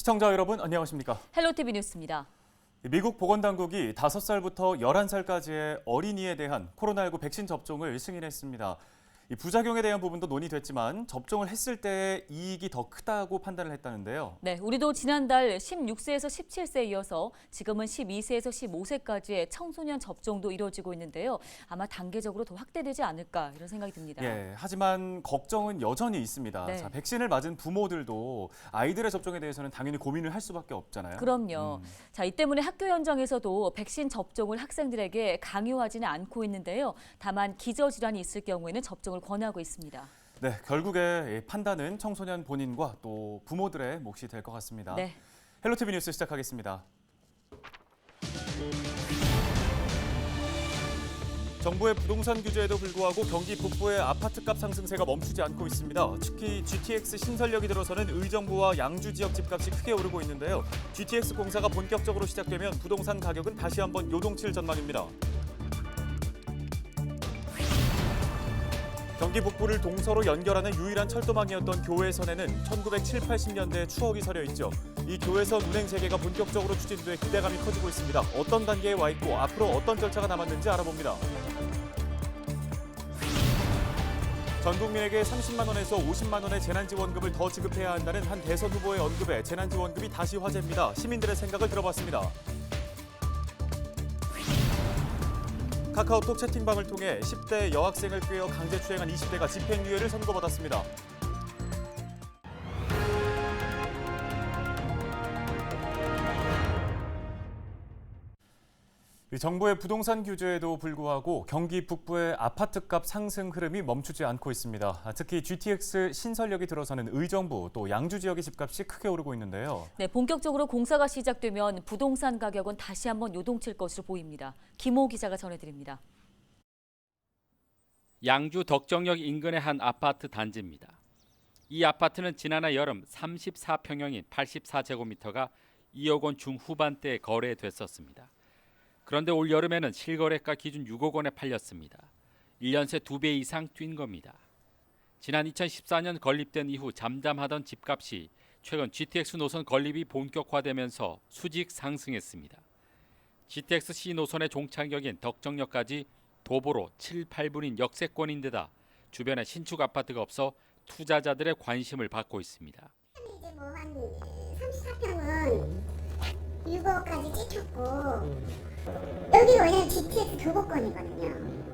시청자 여러분 안녕하십니까? 헬로티비 뉴스입니다. 미국 보건당국이 5살부터 11살까지의 어린이에 대한 코로나19 백신 접종을 승인했습니다. 이 부작용에 대한 부분도 논의됐지만 접종을 했을 때 이익이 더 크다고 판단을 했다는데요. 네, 우리도 지난달 16세에서 17세에 이어서 지금은 12세에서 15세까지의 청소년 접종도 이루어지고 있는데요. 아마 단계적으로 더 확대되지 않을까 이런 생각이 듭니다. 예, 하지만 걱정은 여전히 있습니다. 네. 자, 백신을 맞은 부모들도 아이들의 접종에 대해서는 당연히 고민을 할 수밖에 없잖아요. 그럼요. 자, 이 때문에 학교 현장에서도 백신 접종을 학생들에게 강요하지는 않고 있는데요. 다만 기저질환이 있을 경우에는 접종을 권하고 있습니다. 네, 결국에 판단은 청소년 본인과 또 부모들의 몫이 될 것 같습니다. 네. 헬로티비 뉴스 시작하겠습니다. 정부의 부동산 규제에도 불구하고 경기 북부의 아파트값 상승세가 멈추지 않고 있습니다. 특히 GTX 신설역이 들어서는 의정부와 양주 지역 집값이 크게 오르고 있는데요. GTX 공사가 본격적으로 시작되면 부동산 가격은 다시 한번 요동칠 전망입니다. 경기 북부를 동서로 연결하는 유일한 철도망이었던 교외선에는 1970, 80년대의 추억이 서려 있죠. 이 교외선 운행 재개가 본격적으로 추진돼 기대감이 커지고 있습니다. 어떤 단계에 와 있고 앞으로 어떤 절차가 남았는지 알아봅니다. 전 국민에게 30만 원에서 50만 원의 재난지원금을 더 지급해야 한다는 한 대선 후보의 언급에 재난지원금이 다시 화제입니다. 시민들의 생각을 들어봤습니다. 카카오톡 채팅방을 통해 10대 여학생을 꿰어 강제추행한 20대가 집행유예를 선고받았습니다. 정부의 부동산 규제에도 불구하고 경기 북부의 아파트값 상승 흐름이 멈추지 않고 있습니다. 특히 GTX 신설역이 들어서는 의정부 또 양주 지역의 집값이 크게 오르고 있는데요. 네, 본격적으로 공사가 시작되면 부동산 가격은 다시 한번 요동칠 것으로 보입니다. 김호 기자가 전해드립니다. 양주 덕정역 인근의 한 아파트 단지입니다. 이 아파트는 지난해 여름 34평형인 84제곱미터가 2억 원 중후반대에 거래됐었습니다. 그런데 올 여름에는 실거래가 기준 6억 원에 팔렸습니다. 1년 새 2배 이상 뛴 겁니다. 지난 2014년 건립된 이후 잠잠하던 집값이 최근 GTX 노선 건립이 본격화되면서 수직 상승했습니다. GTX C 노선의 종착역인 덕정역까지 도보로 7, 8분인 역세권인데다 주변에 신축 아파트가 없어 투자자들의 관심을 받고 있습니다. 이제 뭐 한 34평은 6억까지 찍혔고 여기가 왜냐면 GTX 도보권이거든요.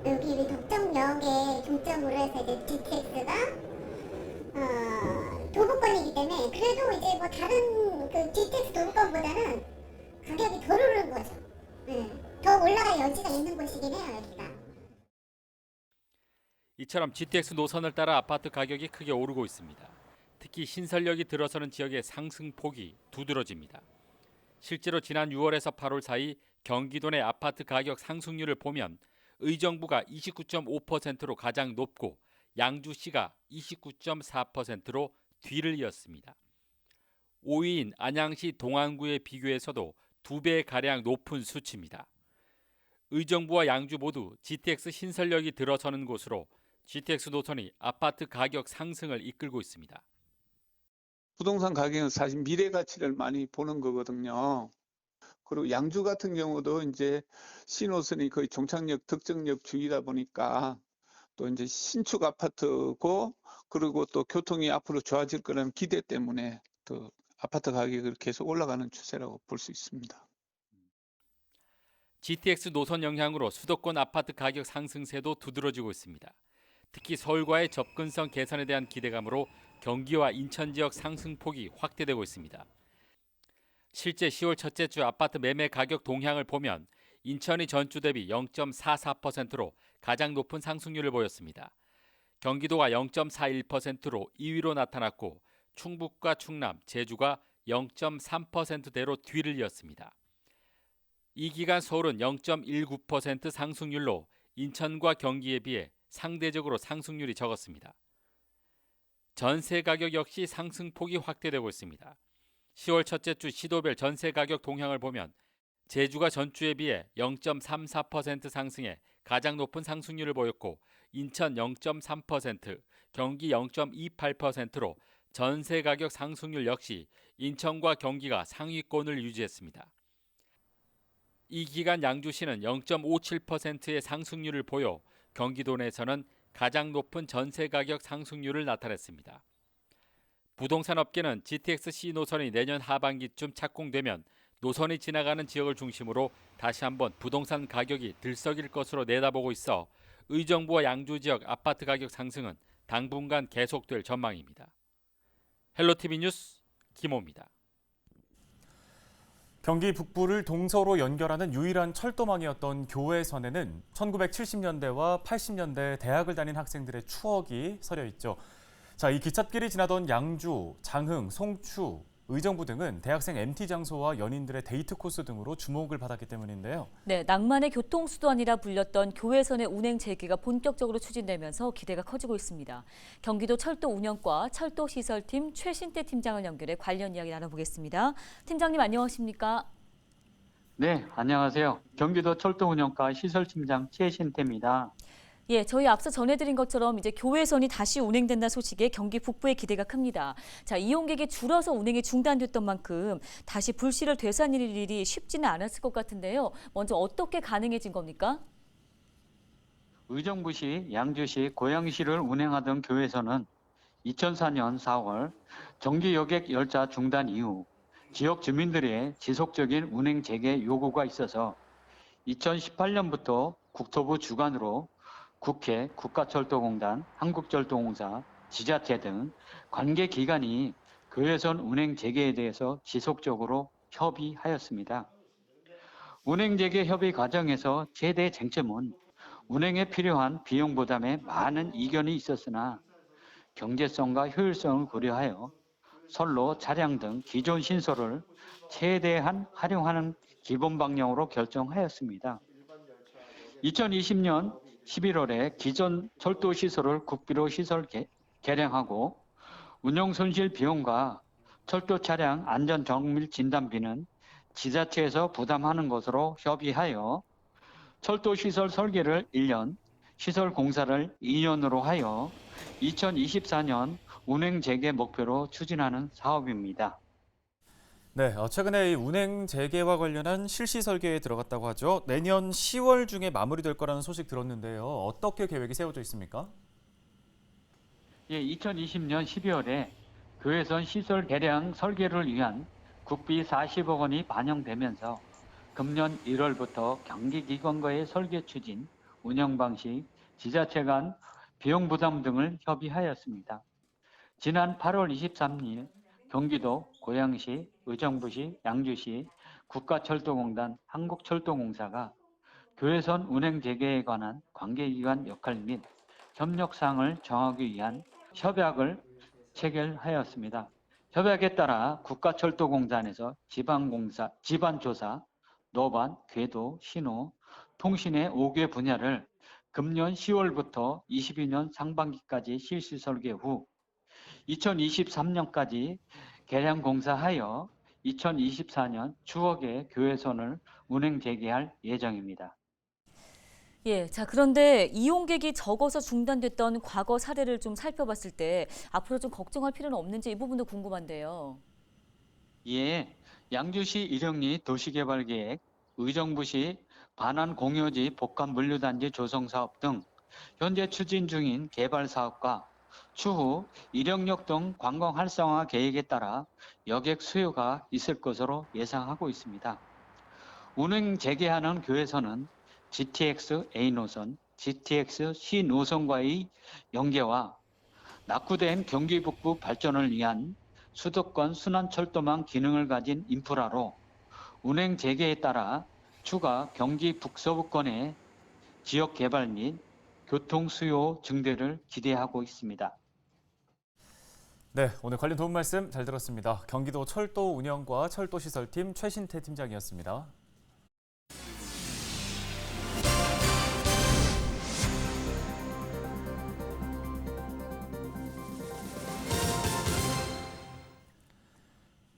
여기 우리 덕정역에 중점으로 해서 이제 GTX가 도보권이기 때문에 그래도 이제 뭐 다른 그 GTX 도보권보다는 가격이 덜 오른 거죠. 네. 더 올라갈 여지가 있는 곳이긴 해요, 여기가. 이처럼 GTX 노선을 따라 아파트 가격이 크게 오르고 있습니다. 특히 신설역이 들어서는 지역의 상승폭이 두드러집니다. 실제로 지난 6월에서 8월 사이 경기도 내 아파트 가격 상승률을 보면 의정부가 29.5%로 가장 높고 양주시가 29.4%로 뒤를 이었습니다. 5위인 안양시 동안구에 비교해서도 2배가량 높은 수치입니다. 의정부와 양주 모두 GTX 신설역이 들어서는 곳으로 GTX 노선이 아파트 가격 상승을 이끌고 있습니다. 부동산 가격은 사실 미래 가치를 많이 보는 거거든요. 그리고 양주 같은 경우도 이제 신호선이 거의 종착역, 덕정역 주위다 보니까 또 이제 신축 아파트고 그리고 또 교통이 앞으로 좋아질 거라는 기대 때문에 또 아파트 가격이 계속 올라가는 추세라고 볼 수 있습니다. GTX 노선 영향으로 수도권 아파트 가격 상승세도 두드러지고 있습니다. 특히 서울과의 접근성 개선에 대한 기대감으로 경기와 인천 지역 상승폭이 확대되고 있습니다. 실제 10월 첫째 주 아파트 매매 가격 동향을 보면 인천이 전주 대비 0.44%로 가장 높은 상승률을 보였습니다. 경기도가 0.41%로 2위로 나타났고 충북과 충남, 제주가 0.3%대로 뒤를 이었습니다. 이 기간 서울은 0.19% 상승률로 인천과 경기에 비해 상대적으로 상승률이 적었습니다. 전세 가격 역시 상승폭이 확대되고 있습니다. 10월 첫째 주 시도별 전세 가격 동향을 보면 제주가 전주에 비해 0.34% 상승해 가장 높은 상승률을 보였고 인천 0.3%, 경기 0.28%로 전세 가격 상승률 역시 인천과 경기가 상위권을 유지했습니다. 이 기간 양주시는 0.57%의 상승률을 보여 경기도 내에서는 가장 높은 전세 가격 상승률을 나타냈습니다. 부동산 업계는 GTX C 노선이 내년 하반기쯤 착공되면 노선이 지나가는 지역을 중심으로 다시 한번 부동산 가격이 들썩일 것으로 내다보고 있어 의정부와 양주 지역 아파트 가격 상승은 당분간 계속될 전망입니다. 헬로티비 뉴스 김호입니다. 경기 북부를 동서로 연결하는 유일한 철도망이었던 교외선에는 1970년대와 80년대 대학을 다닌 학생들의 추억이 서려 있죠. 자, 이 기찻길이 지나던 양주, 장흥, 송추, 의정부 등은 대학생 MT 장소와 연인들의 데이트 코스 등으로 주목을 받았기 때문인데요. 네, 낭만의 교통수단이라 불렸던 교외선의 운행 재개가 본격적으로 추진되면서 기대가 커지고 있습니다. 경기도 철도운영과 철도시설팀 최신태 팀장을 연결해 관련 이야기 나눠보겠습니다. 팀장님 안녕하십니까? 네, 안녕하세요. 경기도 철도운영과 시설팀장 최신태입니다. 예, 저희 앞서 전해드린 것처럼 이제 교외선이 다시 운행된다는 소식에 경기 북부의 기대가 큽니다. 자, 이용객이 줄어서 운행이 중단됐던 만큼 다시 불씨를 되살릴 일이 쉽지는 않았을 것 같은데요. 먼저 어떻게 가능해진 겁니까? 의정부시, 양주시, 고양시를 운행하던 교외선은 2004년 4월 정기 여객 열차 중단 이후 지역 주민들의 지속적인 운행 재개 요구가 있어서 2018년부터 국토부 주관으로 국회, 국가철도공단, 한국철도공사, 지자체 등 관계기관이 교외선 운행 재개에 대해서 지속적으로 협의하였습니다. 운행 재개 협의 과정에서 최대 쟁점은 운행에 필요한 비용 부담에 많은 이견이 있었으나 경제성과 효율성을 고려하여 선로, 차량 등 기존 신설을 최대한 활용하는 기본 방향으로 결정하였습니다. 2020년 11월에 기존 철도 시설을 국비로 시설 개량하고 운영 손실 비용과 철도 차량 안전 정밀 진단비는 지자체에서 부담하는 것으로 협의하여 철도 시설 설계를 1년, 시설 공사를 2년으로 하여 2024년 운행 재개 목표로 추진하는 사업입니다. 네, 최근에 이 운행 재개와 관련한 실시 설계에 들어갔다고 하죠. 내년 10월 중에 마무리될 거라는 소식 들었는데요. 어떻게 계획이 세워져 있습니까? 예, 2020년 12월에 교외선 시설 개량 설계를 위한 국비 40억 원이 반영되면서 금년 1월부터 경기기관과의 설계 추진, 운영 방식, 지자체 간 비용 부담 등을 협의하였습니다. 지난 8월 23일 경기도, 고양시, 의정부시, 양주시, 국가철도공단, 한국철도공사가 교외선 운행 재개에 관한 관계기관 역할 및 협력사항을 정하기 위한 협약을 체결하였습니다. 협약에 따라 국가철도공단에서 지방공사, 지반조사, 노반, 궤도, 신호, 통신의 5개 분야를 금년 10월부터 22년 상반기까지 실시 설계 후 2023년까지 개량 공사하여 2024년 추억의 교외선을 운행 재개할 예정입니다. 예, 자, 그런데 이용객이 적어서 중단됐던 과거 사례를 좀 살펴봤을 때 앞으로 좀 걱정할 필요는 없는지 이 부분도 궁금한데요. 예, 양주시 일영리 도시개발계획, 의정부시 반환 공유지 복합 물류단지 조성 사업 등 현재 추진 중인 개발 사업과 추후 일영역 등 관광 활성화 계획에 따라 여객 수요가 있을 것으로 예상하고 있습니다. 운행 재개하는 교외선은 GTX A 노선, GTX C 노선과의 연계와 낙후된 경기 북부 발전을 위한 수도권 순환철도망 기능을 가진 인프라로 운행 재개에 따라 추가 경기 북서부권의 지역 개발 및 교통 수요 증대를 기대하고 있습니다. 네, 오늘 관련 도움 말씀 잘 들었습니다. 경기도 철도 운영과 철도시설팀 최신태 팀장이었습니다.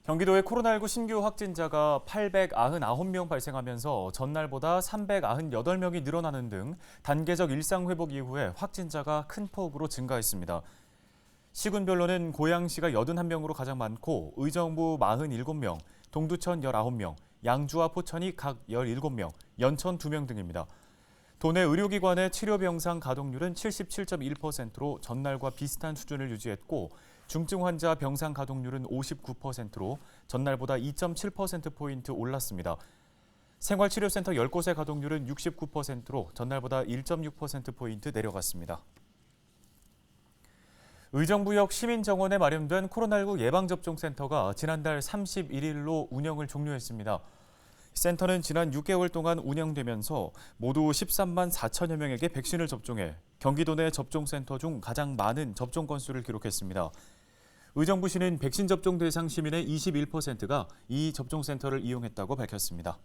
경기도의 코로나19 신규 확진자가 899명 발생하면서 전날보다 398명이 늘어나는 등 단계적 일상 회복 이후에 확진자가 큰 폭으로 증가했습니다. 시군별로는 고양시가 81명으로 가장 많고 의정부 47명, 동두천 19명, 양주와 포천이 각 17명, 연천 2명 등입니다. 도내 의료기관의 치료병상 가동률은 77.1%로 전날과 비슷한 수준을 유지했고 중증 환자 병상 가동률은 59%로 전날보다 2.7%포인트 올랐습니다. 생활치료센터 10곳의 가동률은 69%로 전날보다 1.6%포인트 내려갔습니다. 의정부역 시민정원에 마련된 코로나19 예방접종센터가 지난달 31일로 운영을 종료했습니다. 센터는 지난 6개월 동안 운영되면서 모두 13만 4천여 명에게 백신을 접종해 경기도 내 접종센터 중 가장 많은 접종 건수를 기록했습니다. 의정부시는 백신 접종 대상 시민의 21%가 이 접종센터를 이용했다고 밝혔습니다.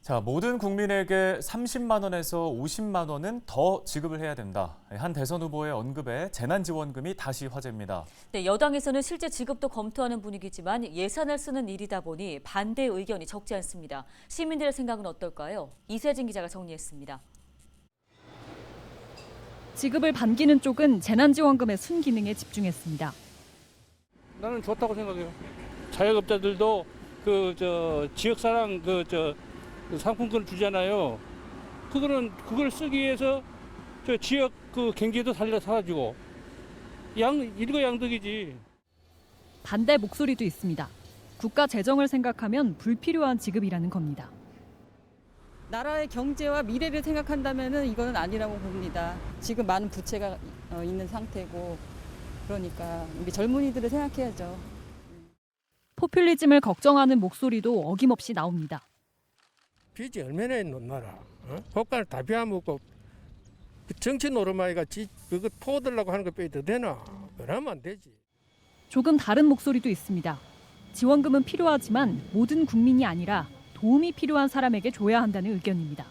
자, 모든 국민에게 30만 원에서 50만 원은 더 지급을 해야 된다. 한 대선 후보의 언급에 재난지원금이 다시 화제입니다. 네, 여당에서는 실제 지급도 검토하는 분위기지만 예산을 쓰는 일이다 보니 반대 의견이 적지 않습니다. 시민들의 생각은 어떨까요? 이세진 기자가 정리했습니다. 지급을 반기는 쪽은 재난지원금의 순기능에 집중했습니다. 나는 좋다고 생각해요. 자영업자들도 지역사랑 상품권을 주잖아요. 그걸 쓰기 위해서 저 지역 경제도 사라지고 일거양득이지. 반대 목소리도 있습니다. 국가 재정을 생각하면 불필요한 지급이라는 겁니다. 나라의 경제와 미래를 생각한다면 이거는 아니라고 봅니다. 지금 많은 부채가 있는 상태고 그러니까 우리 젊은이들을 생각해야죠. 포퓰리즘을 걱정하는 목소리도 어김없이 나옵니다. 빚이 얼마나 있노 나라. 호가를 다 비워먹고 정치 노름아이가 그거 퍼들라고 하는 거 빼도 되나? 그러면 안 되지. 조금 다른 목소리도 있습니다. 지원금은 필요하지만 모든 국민이 아니라 도움이 필요한 사람에게 줘야 한다는 의견입니다.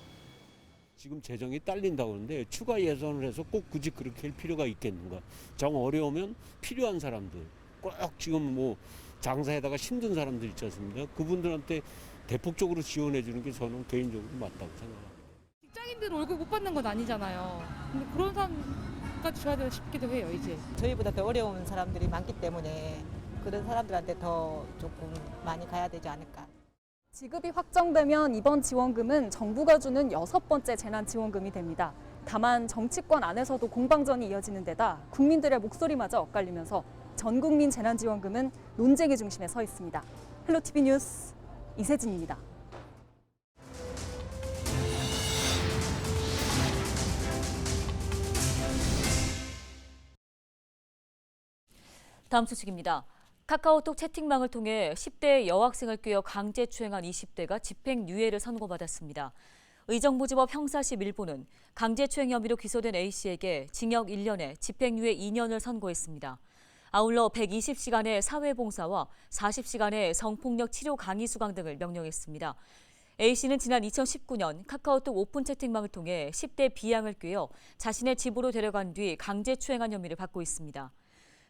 지금 재정이 딸린다고 하는데 추가 예산을 해서 꼭 굳이 그렇게 할 필요가 있겠는가. 정 어려우면 필요한 사람들, 꼭 지금 뭐 장사에다가 힘든 사람들 있지 않습니까? 그분들한테 대폭적으로 지원해 주는 게 저는 개인적으로 맞다고 생각합니다. 직장인들 월급 못 받는 건 아니잖아요. 근데 그런 사람까지 줘야 되나 싶기도 해요, 이제. 저희보다 더 어려운 사람들이 많기 때문에 그런 사람들한테 더 조금 많이 가야 되지 않을까. 지급이 확정되면 이번 지원금은 정부가 주는 6번째 재난지원금이 됩니다. 다만 정치권 안에서도 공방전이 이어지는 데다 국민들의 목소리마저 엇갈리면서 전국민 재난지원금은 논쟁의 중심에 서 있습니다. 헬로티비 뉴스 이세진입니다. 다음 소식입니다. 카카오톡 채팅방을 통해 10대 여학생을 꿰어 강제추행한 20대가 집행유예를 선고받았습니다. 의정부지법 형사심 1부는 강제추행 혐의로 기소된 A씨에게 징역 1년에 집행유예 2년을 선고했습니다. 아울러 120시간의 사회봉사와 40시간의 성폭력 치료 강의 수강 등을 명령했습니다. A씨는 지난 2019년 카카오톡 오픈 채팅방을 통해 10대 B양을 꿰어 자신의 집으로 데려간 뒤 강제추행한 혐의를 받고 있습니다.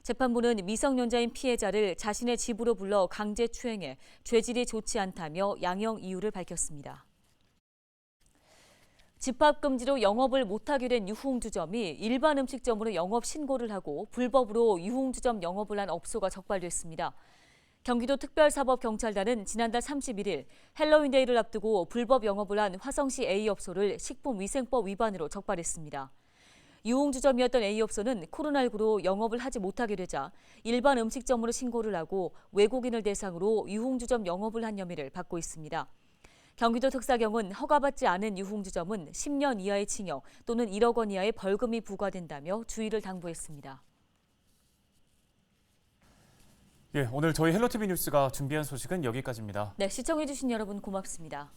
재판부는 미성년자인 피해자를 자신의 집으로 불러 강제추행해 죄질이 좋지 않다며 양형 이유를 밝혔습니다. 집합금지로 영업을 못하게 된 유흥주점이 일반 음식점으로 영업 신고를 하고 불법으로 유흥주점 영업을 한 업소가 적발됐습니다. 경기도 특별사법경찰단은 지난달 31일 헬로윈데이를 앞두고 불법 영업을 한 화성시 A 업소를 식품위생법 위반으로 적발했습니다. 유흥주점이었던 A 업소는 코로나19로 영업을 하지 못하게 되자 일반 음식점으로 신고를 하고 외국인을 대상으로 유흥주점 영업을 한 혐의를 받고 있습니다. 경기도 특사경은 허가받지 않은 유흥주점은 10년 이하의 징역 또는 1억 원 이하의 벌금이 부과된다며 주의를 당부했습니다. 오늘 저희 헬로티비 뉴스가 준비한 소식은 여기까지입니다. 네, 시청해주신 여러분 고맙습니다.